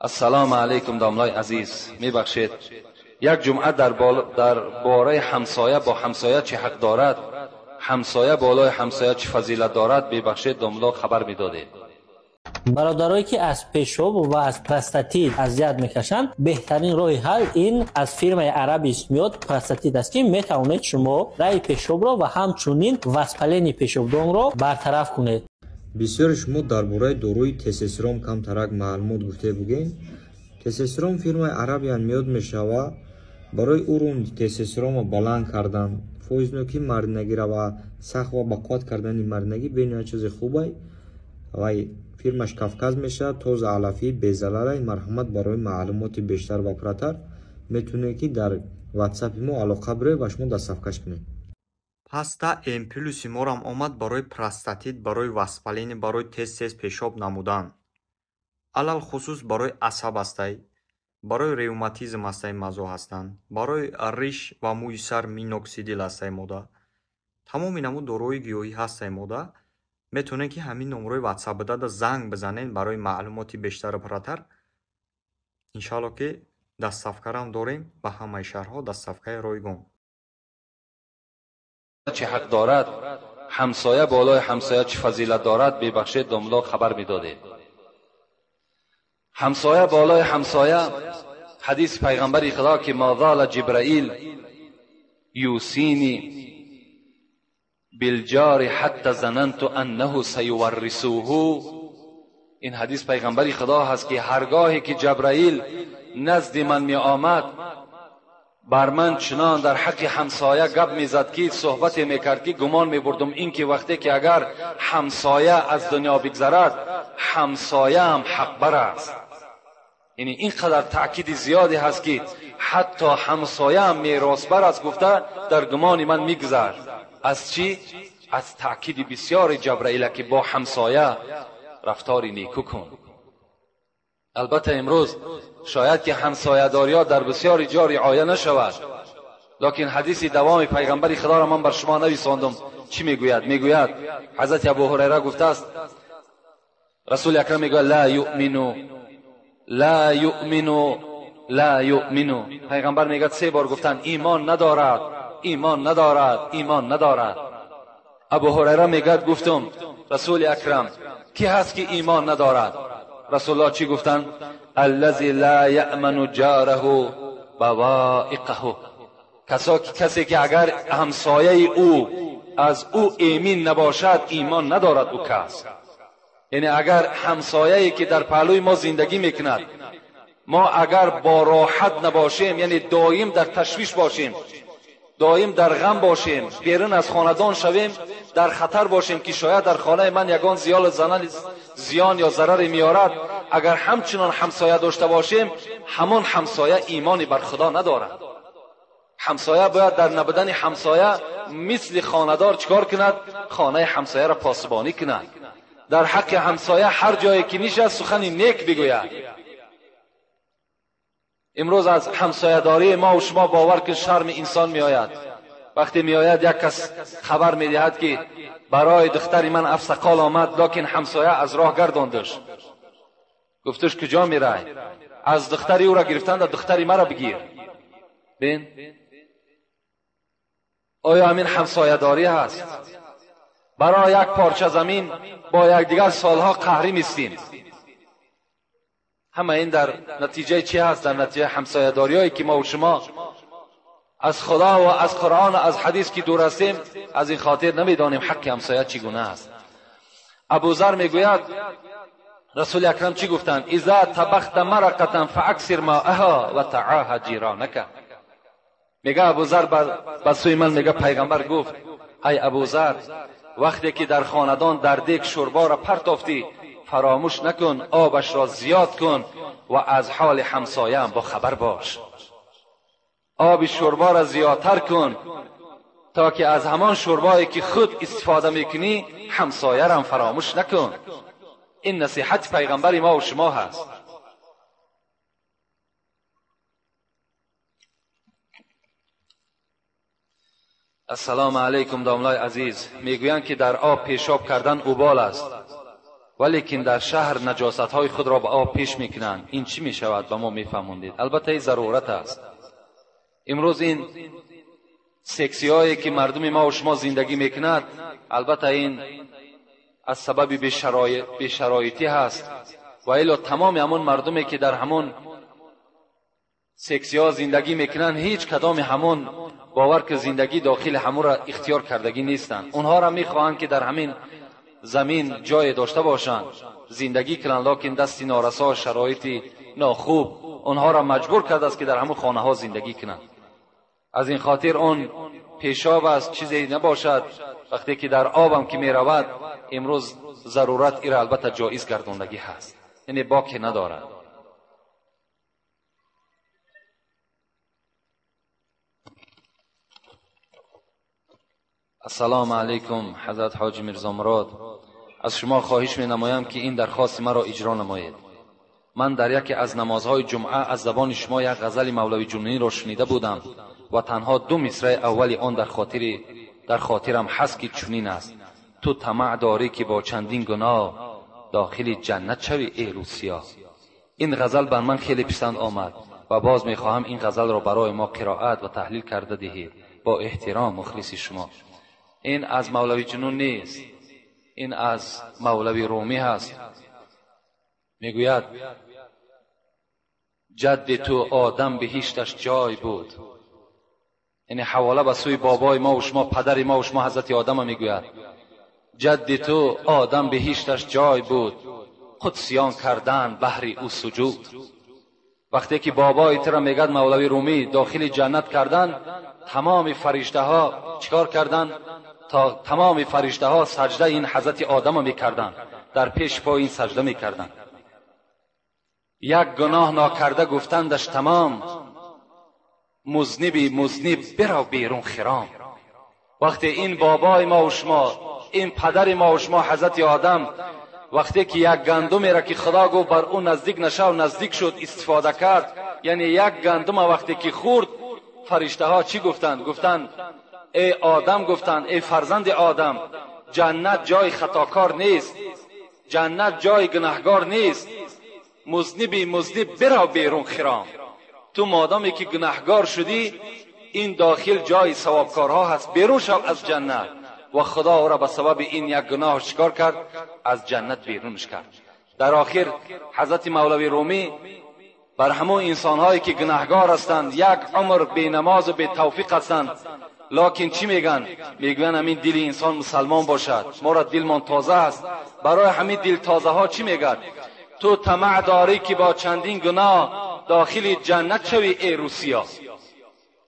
السلام علیکم داملای عزیز، میبخشید یک جمعه در باره همسایه با همسایه چه حق دارد، همسایه بالای همسایه چه فضیلت دارد، ببخشید داملا خبر میدادید. برادرایی که از پیشاب و از پروستاتیت اذیت میکشند، بهترین راه حل این از فیرمای عربیس میاد پروستاتیت است که میتوانید شما رای پیشاب را و همچنین وسپلین پیشابدان را برطرف کنید. بسیار شما درباره داروی تستوسترون камтарак маълумот гуфте бугем. تستوسترون фирмаи Арабиян миёд мешава барои уровни тестостеронро баланд кардан, фоизнокии мардинагиро ва сахт ва бақувват кардани мардинагӣ бениҳоят чизи хубай ва фирмаш Кавказ мешавад. Тоза алафӣ безалалай. марҳамат барои маълумоти бештар ва пурратар метавонед ки дар ватсапи мо алоқа биред ва шумо дастсафкаш кунед. Паста М+ морам омад барои простатит, барои васпалини, барои тез пешоб намудан. Алал хусус барои асаб ҳастай, барои ревматизм ҳастай мазо ҳастанд, барои риш ва мӯи сар миноксидил ҳастай мода. Тамоми намуд дорои гиёҳӣ ҳастай мода. метавонед ки ҳамин номрои ватсап дада занг бизанед барои маълумоти бештару пурратар. иншоалло ки дастсафкарам дорем ба ҳамаи шаҳрҳо дастсафкаи ройгон. چه حق دارد، همسایه بالای همسایه چه فضیلت دارد، ببخشید داملا خبر میدادید. همسایه بالای همسایه، حدیث پیغمبر خدا که ما زال جبرائیل یوسینی بالجار حتی ظننت انه سیورثوه. این حدیث پیغمبر خدا هست که هرگاهی که جبرائیل نزد من می آمد بر من چنان در حق همسایه گپ میزد که صحبت میکرد که گمان میبردم این که وقتی که اگر همسایه از دنیا بگذرد همسایه هم حق بر است. یعنی اینقدر تأکید زیادی هست که حتی همسایه هم میراث بر است گفته در گمان من میگذر. از چی؟ از تأکید بسیار جبرائیل که با همسایه رفتاری نیکو کن. البته امروز شاید که همسایه‌داری ها در بسیاری جا رعایت نشود، لکن حدیث دوام پیغمبر خدا را من بر شما نویساندم. چی میگوید؟ میگوید حضرت ابو هریره گفته است رسول اکرم میگوید لا یؤمنو لا یؤمنو لا یؤمنو. پیغمبر میگه 3 بار گفتن ایمان ندارد، ایمان ندارد، ایمان ندارد. ابو هریره میگه گفتم رسول اکرم کی هست که ایمان ندارد؟ رسول الله چی گفتن؟ الذی لا یأمن جاره بوائقه. کسی که اگر همسایه او از او ایمن نباشد ایمان ندارد او کس. یعنی اگر همسایه‌ای که در پهلوی ما زندگی میکند ما اگر با راحت نباشیم، یعنی دائم در تشویش باشیم، دائم در غم باشیم، بیرون از خاندان شویم، در خطر باشیم که شاید در خانه من یگان زیان یا ضرری میارد، اگر همچنان همسایه داشته باشیم همون همسایه ایمانی بر خدا ندارد. همسایه باید در نبودن همسایه مثل خانه‌دار چکار کند؟ خانه همسایه را پاسبانی کند. در حق همسایه هر جایی که میشه سخن نیک بگوید. امروز از همسایه داری ما و شما باور که شرم انسان میآید. وقتی میآید یک کس خبر میدهد که برای دختری من افسقال آمد لکن همسایه از راه گرداندش. گفتش کجا میرای؟ از دختری او را گرفتند، دختری مرا بگیر. بین آیا همین همسایه داری هست؟ برای یک پارچه زمین با یک دیگر سالها قهری میستیم. همه این در نتیجه چی هست؟ در نتیجه همسایه داری هایی که ما و شما از خدا و از قرآن و از حدیث که دور هستیم از این خاطر نمیدانیم حق همسایه چگونه است. ابوذر میگوید رسول اکرم چی گفتند؟ اذا طبخت مرقه فاکثر ماءها و تعاهد جیرانک. میگه ابوذر به سوی من میگه پیغمبر گفت ای ابوذر وقتی که در خاندان در دیگ شوربا را پرتافتی فراموش نکن، آبش را زیاد کن و از حال همسایه هم با خبر باش. آب شوربا را زیادتر کن تا که از همان شوربایی که خود استفاده میکنی همسایه را هم فراموش نکن. این نصیحت پیغمبر ما و شما هست. السلام علیکم داملای عزیز. میگویند که در آب پیشاب کردن اوبال است. ولیکن در شهر نجاست های خود را به آب پیش میکنند. این چی میشود؟ به ما میفهموندید. البته این ضرورت است. امروز این سکسی هایی که مردم ما و شما زندگی میکند، البته این از سبب بی‌شرایطی هست، و الا تمام همون مردمی که در همون سکسی ها زندگی میکنن هیچ کدام همون باور که زندگی داخل همون را اختیار کردگی نیستند. اونها را میخواهند که در همین زمین جای داشته باشند، زندگی کنند، لکن دستی نارسا، شرایطی ناخوب اونها را مجبور کرده است که در همون خانه ها زندگی کنند. از این خاطر اون پیشاب است چیزی نباشد. وقتی که در آبم که می رود، امروز ضرورت ایره البته جایز گرداندگی هست، یعنی باکی ندارد. السلام علیکم حضرت حاجی میرزا مراد. از شما خواهش می نمایم که این درخواست مرا اجرا نمایید. من در یکی از نمازهای جمعه از زبان شما یک غزل مولوی جنونی را شنیده بودم و تنها 2 مصرع اول آن در خاطرم هست که چنین است: تو طمع داری که با چندین گناه داخل جنت شوی ای روسیا. این غزل بر من خیلی پسند آمد و باز میخواهم این غزل را برای ما قرائت و تحلیل کرده دهید. با احترام، مخلص شما. این از مولوی جنون نیست، این از مولوی رومی هست. میگوید جد تو آدم بهشتش جای بود. یعنی حواله به سوی بابای ما و شما، پدر ما و شما حضرت آدم میگوید جد تو آدم بهشتش جای بود، قدسیان کردن بهر او سجود. وقتی که بابای تر میگد مولوی رومی داخل جنت کردن، تمام فرشته ها چیکار کردن؟ تا تمام فرشته ها سجده این حضرت آدم میکردن، در پیش پای این سجده میکردن. یک گناه ناکرده گفتندش تمام، مذنبی مذنب برو بیرون خرام. وقتی این بابای ما و شما، این پدر ما و شما حضرت آدم، وقتی که یک گندمی را که خدا گفت بر اون نزدیک نشو نزدیک شد استفاده کرد، یعنی یک گندم وقتی که خورد، فرشته ها چی گفتند؟ گفتند ای آدم، گفتند ای فرزند آدم، جنت جای خطاکار نیست، جنت جای گناهگار نیست، مذنبی مذنب برو بیرون خرام. تو مادامی که گناهگار شدی، این داخل جای ثوابکارها هست، بیرون شو از جنت. و خدا او را به سبب این یک گناه چیکار کرد؟ از جنت بیرونش کرد. در آخر حضرت مولوی رومی بر همون انسانهایی که گناهگار هستند، یک عمر بی نماز و بی توفیق هستند، لکن چی میگن؟ میگن همین دل انسان مسلمان باشد، ما را دلمان تازه است. برای همین دل تازه ها چی میگن؟ تو طمع داری که با چندین گناه داخل جنت شوی ای روسیا.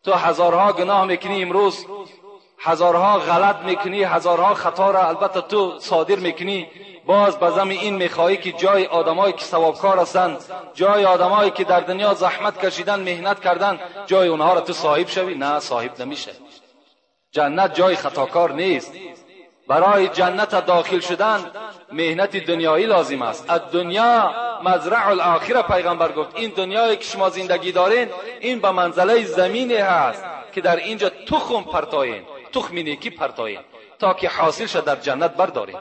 تو هزارها گناه میکنی امروز، هزارها غلط میکنی، هزارها خطا را البته تو صادر میکنی، باز بزم این میخواهی که جای آدمایی که ثوابکار هستند، جای آدمایی که در دنیا زحمت کشیدن، مهنت کردن، جای اونها را تو صاحب شوی. نه، صاحب نمیشه. جنت جای خطاکار نیست. برای جنت داخل شدن مهنت دنیایی لازم است. الدنیا مزرع الاخره، پیغمبر گفت این دنیایی که شما زندگی دارین، این به منزله زمینی هست که در اینجا تخم پرتایین، تخم نیکی پرتایین تا که حاصل شد در جنت بردارین.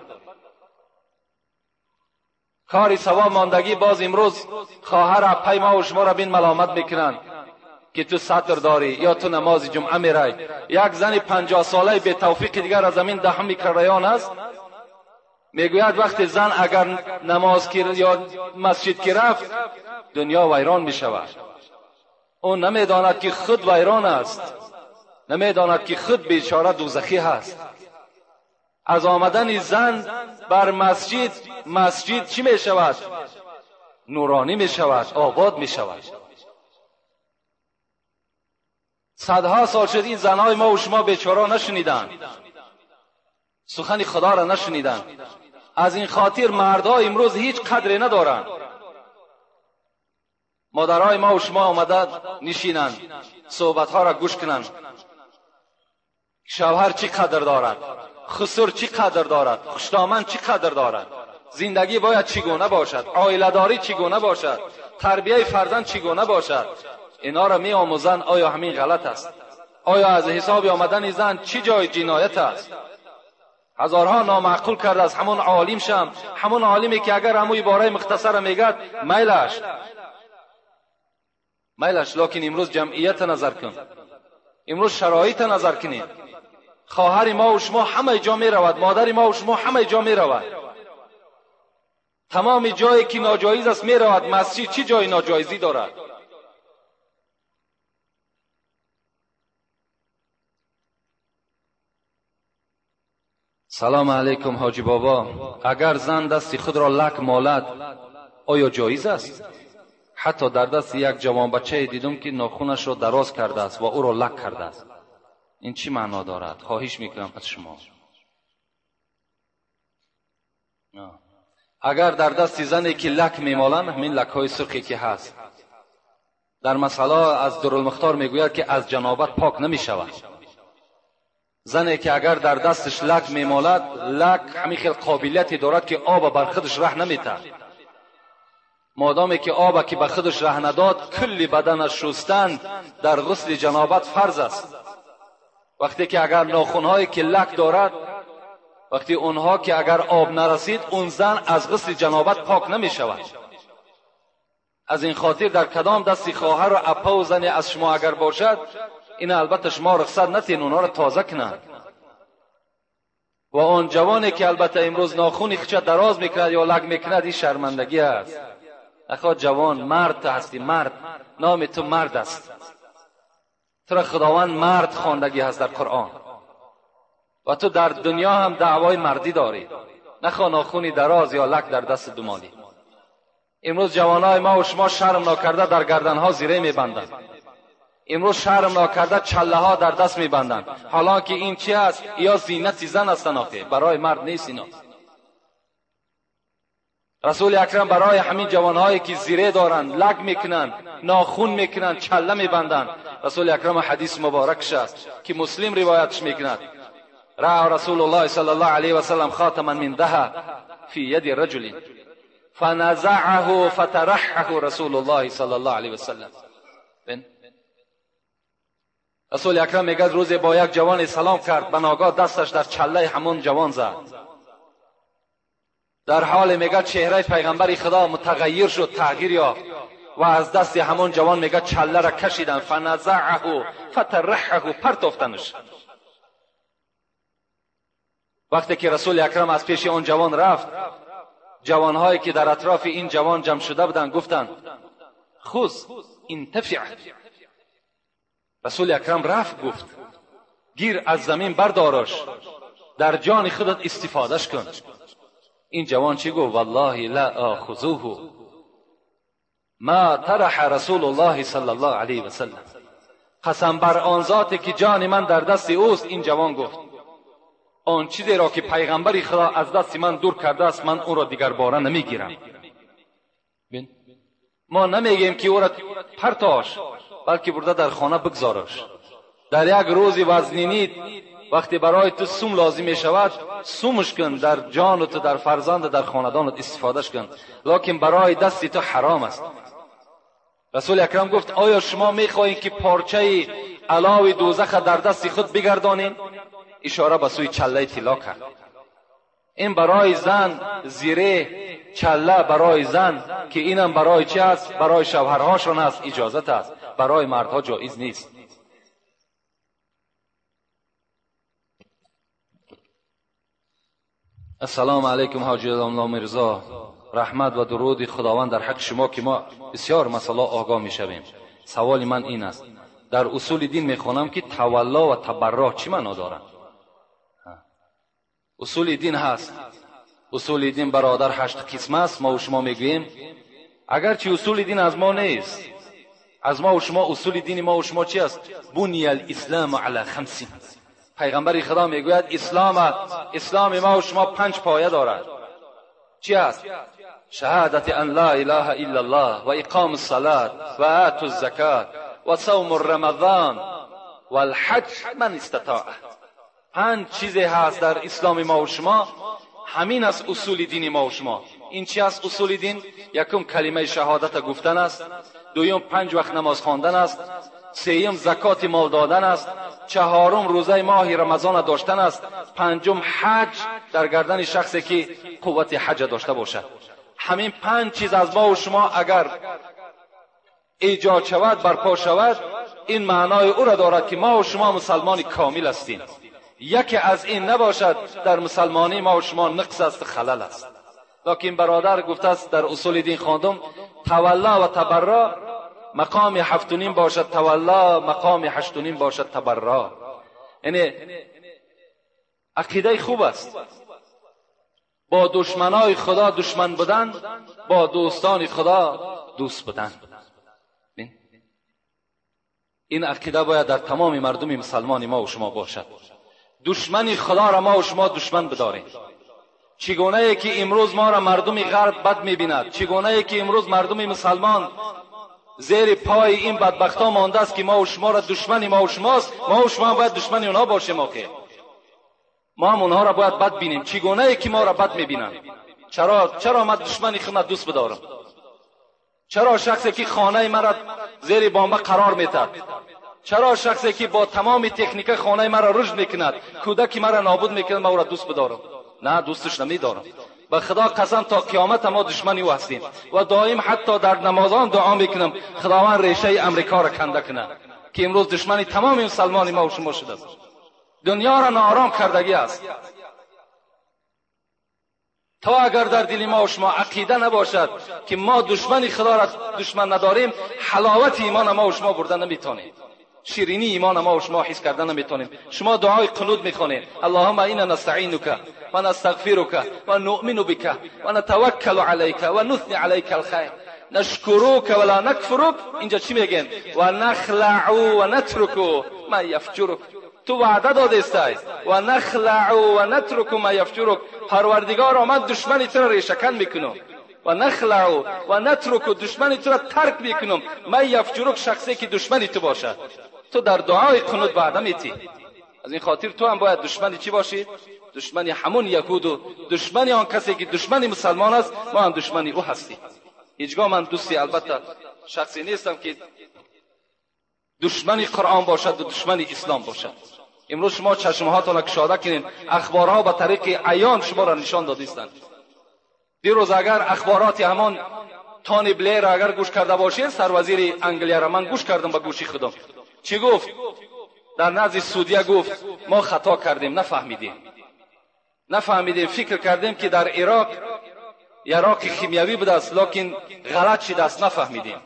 کاری ثواب ماندگی باز امروز خواهر اپای ما و شما را بین ملامت میکنن که تو سطر داری یا تو نماز جمعه میرای. یک زن 50 ساله به توفیق دیگر از زمین دهم میکریان است، میگوید وقتی زن اگر نماز یا مسجد کی رفت، دنیا ویران میشود. اون نمیداند که خود ویران است، نمیداند که خود بیچاره دوزخی هست. از آمدن زن بر مسجد چی میشود؟ نورانی میشود، آباد میشود. صدها سال شد این زنهای ما و شما بیچاره نشنیدن، سخن خدا را نشنیدن. از این خاطر مردها امروز هیچ قدری ندارن. مادرای ما و شما آمده نشینند، صحبتها را گوش کنند. شوهر چی قدر دارد، خسر چی قدر دارد، خوشدامن چی قدر دارد، زندگی باید چگونه باشد، عائله داری چگونه باشد، تربیه فرزند چگونه باشد. اینا را می آموزند. آیا همین غلط است؟ آیا از حساب آمدن زن چی جای جنایت است؟ هزارها نامعقول کرده است. همون عالم شم، همون عالمی که اگر همون عباره مختصر میگد میلش، لکن امروز جمعیت نظر کن، امروز شرایط نظر کنید. خواهر ما و شما همه جا می رود، مادر ما و شما همه جا می رود. تمام جایی که ناجایز است می رود. مسجد چی جای ناجایزی دارد؟ سلام علیکم حاجی بابا، اگر زن دست خود را لک مالد آیا جایز است؟ حتی در دست یک جوان بچه دیدم که ناخونش را دراز کرده است و او را لک کرده است. این چی معنا دارد؟ خواهش میکنم از شما. اگر در دست زنی که لک میمالند، همین لک های سرخی که هست، در مسئله از درالمختار میگوید که از جنابت پاک نمیشود. زنی که اگر در دستش لک میمالد، لک همین خیلی قابلیتی دارد که آب بر خودش ره نمیده. مادامی که آب که به خودش ره نداد، کلی بدنش شستن در غسل جنابت فرض است. وقتی که اگر ناخونهایی که لک دارد، وقتی اونها که اگر آب نرسید، اون زن از غسل جنابت پاک نمی شود. از این خاطر در کدام دستی خواهر و اپا و زنی از شما اگر باشد، این البته شما رخصت نتین اونها را تازه کنند. و آن جوانی که البته امروز ناخونی خچه دراز میکند یا لگ میکند، این شرمندگی است. اخوان جوان، مرد هستی، مرد، نام تو مرد است. تو را خداوند مرد خواندگی هست در قرآن و تو در دنیا هم دعوای مردی داری. نخواه ناخونی دراز یا لک در دست دمالی. امروز جوانای ما و شما شرم ناکرده در گردنها زیره میبندند. امروز شرم ناکرده چله ها در دست میبندند، حالا که این چی است؟ یا زینت زن است، برای مرد نیست اینا. رسول اکرم برای همین جوانهایی که زیره دارند، لگ میکنند، ناخون میکنند، چله میبندند، رسول اکرم حدیث مبارکش است که مسلم روایتش میکند: رأى رسول الله صلی الله علیه و سلم خاتما من ذهب فی ید رجل فنزعه فترحه رسول الله صلی الله علیه و سلم. رسول اکرم میگه روزی با یک جوان سلام کرد، به ناگاه دستش در چله همون جوان زد. در حال میگه چهره پیغمبر خدا متغیر شد، تغییر یافت و از دست همون جوان میگه چله را کشیدن، فنزعه فترحه، پرتافتنش. وقتی که رسول اکرم از پیش اون جوان رفت، جوانهایی که در اطراف این جوان جمع شده بودند گفتند: خذ انتفع. رسول اکرم رفت گفت: گیر از زمین بردارش، در جان خودت استفادهش کن. این جوان چی گفت؟ والله لا آخذوه ما طرح رسول الله صلی الله علیه و سلم. قسم بر آن ذاتی که جان من در دست اوست، این جوان گفت آن چیزی را که پیغمبر خدا از دست من دور کرده است، من او را دیگر باره نمیگیرم. ما نمیگیم که او را پرتاش، بلکه برده در خانه بگذارش. در یک روزی وزنینید، وقتی برای تو سوم لازم می شود، سومش کن، در جانت، در فرزند، در خاندانت استفادهش کن، لکن برای دست تو حرام است. رسول اکرم گفت: آیا شما میخواهید که پارچه علاوه دوزخ در دست خود بگردانید؟ اشاره به سوی چله طلا کرد. این برای زن زیره چله برای زن که اینم برای چی است؟ برای شوهرهاشون است، اجازت است، برای مردها جایز نیست. السلام علیکم حاجی الله مرزا، رحمت و درود خداوند در حق شما که ما بسیار مسئله آگاه میشویم. سوال من این است: در اصول دین میخوانم که تولا و تبرع چی معنا دارند؟ اصول دین هست، اصول دین برادر 8 قسم است. ما و شما میگوییم اگرچه اصول دین از ما نیست، از ما و شما اصول دین ما و شما چی است؟ بنی الاسلام علی 5. پیغمبر خدا میگوید اسلام ما و شما 5 پایه دارد. چی است؟ شهادت ان لا اله الا الله و اقام الصلاة و آت الزکات و صوم رمضان و الحج من استطاع. 5 چیزی هست در اسلام ما و شما، همین است اصول دین ما و شما. این چی است اصول دین؟ یکم کلمه شهادت گفتن است، دوم 5 وقت نماز خواندن است، سوم زکات مال دادن است، چهارم روزه ماه رمضان داشتن است، پنجم حج در گردن شخصی که قوت حج داشته باشد. همین 5 چیز از ما و شما اگر ایجاد شود، برپا شود، این معنای او را دارد که ما و شما مسلمان کامل هستیم. یکی از این نباشد در مسلمانی ما و شما نقص است، خلل است. لکن برادر گفته است در اصول دین خواندم تولا و تبرا مقام 7.5 باشد، تولا مقام 8.5 باشد تبرا. یعنی عقیده خوب است، با دشمنای خدا دشمن بودن، با دوستان خدا دوست بودن. این عقیده باید در تمام مردم مسلمان ما و شما باشد. دشمن خدا را ما و شما دشمن بداریم. چگونه ای که امروز ما را مردم غرب بد می‌بیند، چگونه ای که امروز مردم مسلمان زیر پای این بدبختا مانده است که ما و شما را دشمن ما و شماست، ما و شما باید دشمن اونها باشیم. آخه ما هم اونها را باید بد بینیم. چگونه ای که ما را بد می‌بینند، چرا من دشمن خود دوست بدارم؟ چرا شخصی که خانه مرا زیر بمب قرار میدهد، چرا شخصی که با تمام تکنیک خانه مرا رشد میکند، کودک مرا نابود میکند، ما او را دوست بدارم؟ نه، دوستش نمیدارم. به خدا قسم تا قیامت ما دشمنی او هستیم و دائم حتی در نمازان دعا میکنم خداوند ریشه امریکا را کنده کنه که امروز دشمنی تمام مسلمان ما و شما شده است. دنیا را ناآرام کردگی است. تا اگر در دل ما و شما عقیده نباشد که ما دشمن خدا را دشمن نداریم، حلاوت ایمان ما و شما بردن نمیتونیم، شیرینی ایمان ما و شما حس کردن نمیتونیم. شما دعای قنوت میخونید اللهم انا نستعینک و نستغفرک و نؤمن بک و نتوکل علیک و نثنی علیک الخیر نشکرک ولا نکفرک. اینجا چی میگن؟ و نخلع و نترک ما یفجرک. تو وعده داده استی و نخلع و نترک ما یفجرک. پروردگار من دشمنی تو را ریشه‌کن میکنم و نخلع و نترک، دشمنی تو را ترک میکنم. ما یفجرک، شخصی که دشمنی تو باشد. تو در دعای قنوت وعده میتی. از این خاطر تو هم باید دشمنی چی باشی؟ دشمنی همون یهود و دشمنی آن کسی که دشمنی مسلمان است، ما هم دشمنی او هستیم. هیچگاه من دوستی البته شخصی نیستم که دشمنی قرآن باشد و دشمنی اسلام باشد. امروز شما چشمهاتون را گشاده کنین، اخبارها به طریق عیان شما را نشان دادیستند. دیروز اگر اخبارات همان تونی بلیر اگر گوش کرده باشید، سروزیر انگلیا را من گوش کردم به گوشی خودم. چی گفت؟ در نزد سعودیه گفت ما خطا کردیم، نفهمیدیم، فکر کردیم که در عراق کیمیاوی بوده است، لکن غلط شده است، نفهمیدیم.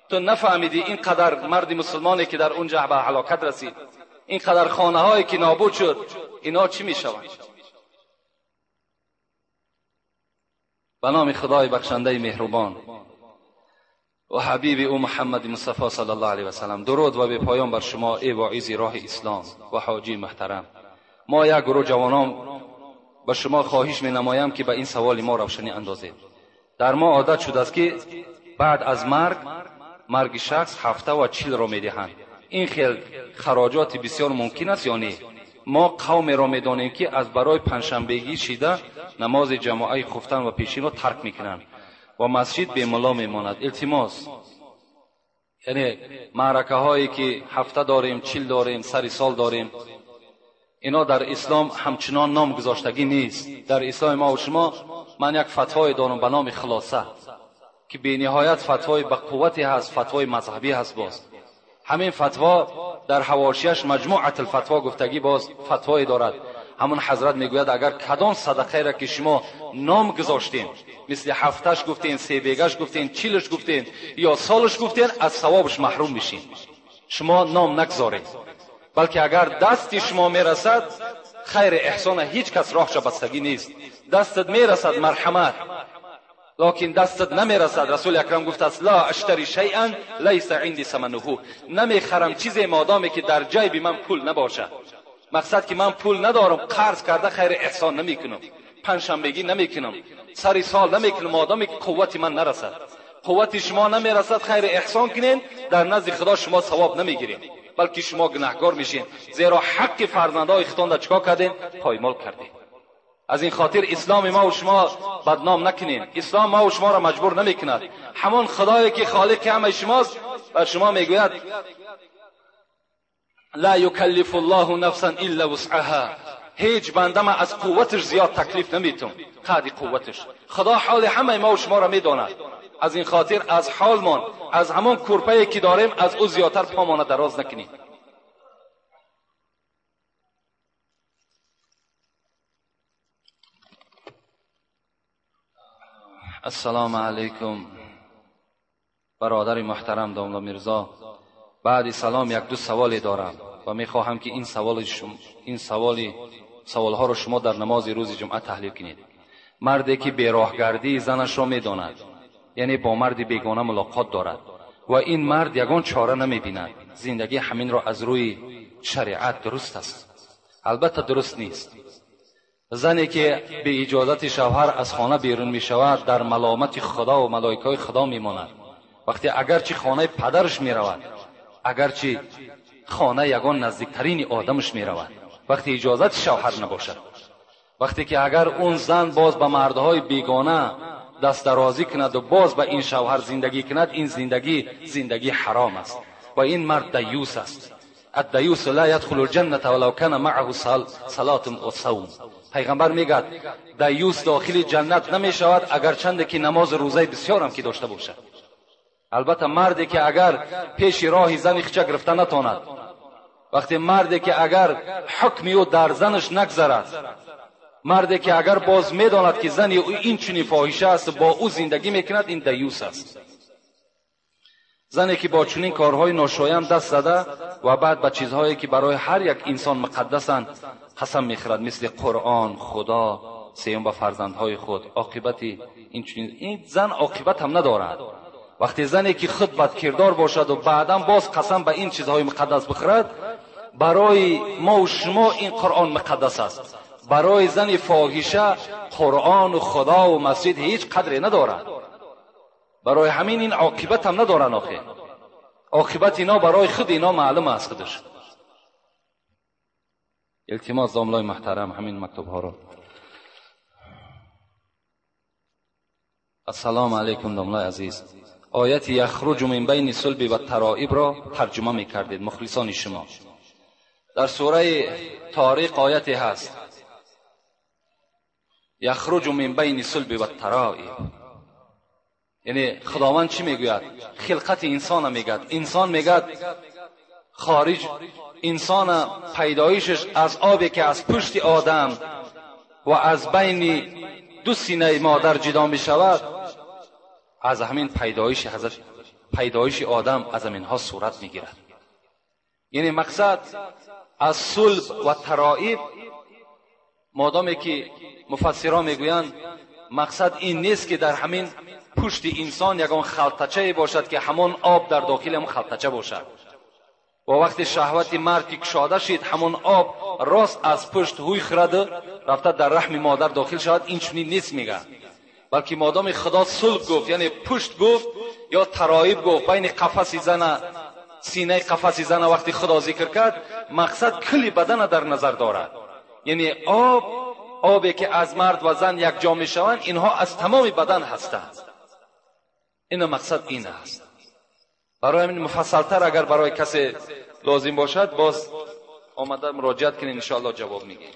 تو نفهمیدی اینقدر مرد مسلمانی که در اونجا به هلاکت رسید، اینقدر خانه هایی که نابود شد، اینا چی می شوند؟ به نام خدای بخشنده مهربان و حبیب او محمد مصطفی صلی الله علیه و سلم، درود و به پایان بر شما ای واعظ راه اسلام و حاجی محترم. ما یک گروه جوانان به شما خواهش می نمایم که به این سوال ما روشنی اندازید. در ما عادت شده است که بعد از مرگ شخص 740 را می دهند. این خیلی خراجات بسیار ممکن است یا نه؟ ما قوم را می دانیم که از برای پنجشنبگی شیده نماز جماعه خفتن و پیشین را ترک میکنند و مسجد به ملا میماند. التماس، یعنی معرکه هایی که هفته داریم، 40 داریم، سر سال داریم، اینا در اسلام همچنان نام گذاشتگی نیست. در اسلام ما و شما من یک فتوای دارم به نام خلاصه که به نهایت فتوای با قوتی هست، فتوای مذهبی هست. باز همین فتوا در حواشیش مجموعه الفتوا گفتگی باز فتوای دارد. همون حضرت میگوید اگر کدام صدقه را که شما نام گذاشتین، مثل هفتش گفتین، سه بیگش گفتین، 40ش گفتین یا سالش گفتین، از ثوابش محروم میشین. شما نام نگذارید، بلکه اگر دستی شما میرسد خیر احسان هیچ کس راهش بستگی نیست. دستت میرسد مرحمت، لکن دستت نمیرسد. رسول اکرم گفت است لا اشتری شیئا لیس عندي ثمنه، نمیخرم چیزی مادامی که در جیب من پول نباشه. مقصد که من پول ندارم، قرض کرده خیر احسان نمیکنم، پنجشنبگی نمیکنم، سری سال نمیکنم، مادامی که قوت من نرسد. قوت شما نمیرسد، خیر احسان کنین، در نزد خدا شما ثواب نمیگیرین، بلکه شما گناهکار میشین، زیرا حق فرزندای خودتان را چیکار کردین؟ پایمال کردین. از این خاطر اسلام ما و شما بدنام نکنین. اسلام ما و شما را مجبور نمیکند. همون خدایی که خالق همه شماست و شما میگوید لا یکلف الله نفسا الا وسعها، هیچ بنده ما از قوتش زیاد تکلیف نمیتون. قدر قوتش خدا حال همه ما و شما را میداند. از این خاطر از حالمان، از همون کرپه‌ای که داریم، از او زیادتر پامان دراز نکنیم. السلام علیکم برادر محترم داملا میرزا. بعد سلام یک دو سوالی دارم و میخواهم که این سوالها رو شما در نماز روز جمعه تحلیل کنید. مردی که بیراهگردی زنش را میداند، یعنی با مرد بیگانه ملاقات دارد و این مرد یگان چاره نمیبیند، زندگی همین را از روی شریعت درست است؟ البته درست نیست. زنی که به اجازت شوهر از خانه بیرون می شود در ملامت خدا و ملائکه خدا می ماند. وقتی اگرچه خانه پدرش می رود، اگرچه خانه یگان نزدیکترین آدمش می رود، وقتی اجازت شوهر نباشد، وقتی که اگر اون زن باز به مردهای بیگانه دست درازی کند و باز به این شوهر زندگی کند، این زندگی حرام است و این مرد دیوس است. الدیوس لا يدخل الجنة ولو كان معه صلاة و صوم. پیغمبر میگه دیوس داخل جنت نمی شود اگر چند که نماز روزه بسیار هم که داشته باشد. البته مردی که اگر پیش راه زن خچه گرفته نتاند، وقتی مردی که اگر حکمی او در زنش نگذرد، مردی که اگر باز میداند که زن او این چنین فاحشه است با او زندگی میکند، این دیوس است. زنی که با چنین کارهای ناشایان دست زده و بعد به چیزهایی که برای هر یک انسان مقدسند قسم میخورد، مثل قرآن، خدا، سیوم به فرزندهای خود، عاقبتی این زن عاقبت هم ندارد. وقتی زنی که خود بدکردار باشد و بعدا باز قسم به این چیزهای مقدس بخورد، برای ما و شما این قرآن مقدس است. برای زن فاحشه قرآن و خدا و مسجد هیچ قدری ندارد. برای همین این عاقبت هم ندارن. آخه عاقبت اینا برای خود اینا معلوم است خودش. التماس داملای محترم همین مکتوب ها رو. السلام علیکم داملای عزیز. آیت یخرج من بین صلب و ترائب را ترجمه میکردید مخلصان شما. در سوره طارق آیتی هست یخرج من بین صلب و ترائب، یعنی خداوند چی میگوید؟ خلقت انسان میگد. انسان میگد خارج، انسان پیدایشش از آبی که از پشت آدم و از بین دو سینه مادر جدا می شود، از همین پیدایش آدم از همین ها صورت می گیرد. یعنی مقصد از صلب و ترائب، مادامی که مفسران میگویند مقصد این نیست که در همین پشت انسان یگان خلطچه باشد که همان آب در داخل هم خلطچه باشد و وقتی شهوت مرد کشاده شد همان آب راست از پشت هوی خورده رفته در رحم مادر داخل شود. این چنین نیست میگه، بلکه مادام خدا صلب گفت یعنی پشت گفت یا ترائب گفت، بین قفس زن، سینه قفس زن وقتی خدا ذکر کرد، مقصد کلی بدن در نظر دارد. یعنی آبی که از مرد و زن یک جا می شوند اینها از تمام بدن هستند. این مقصد این است. برای همین مفصلتر اگر برای کسی لازم باشد باز آمده مراجعت کنین، ان شاء الله جواب میگیم.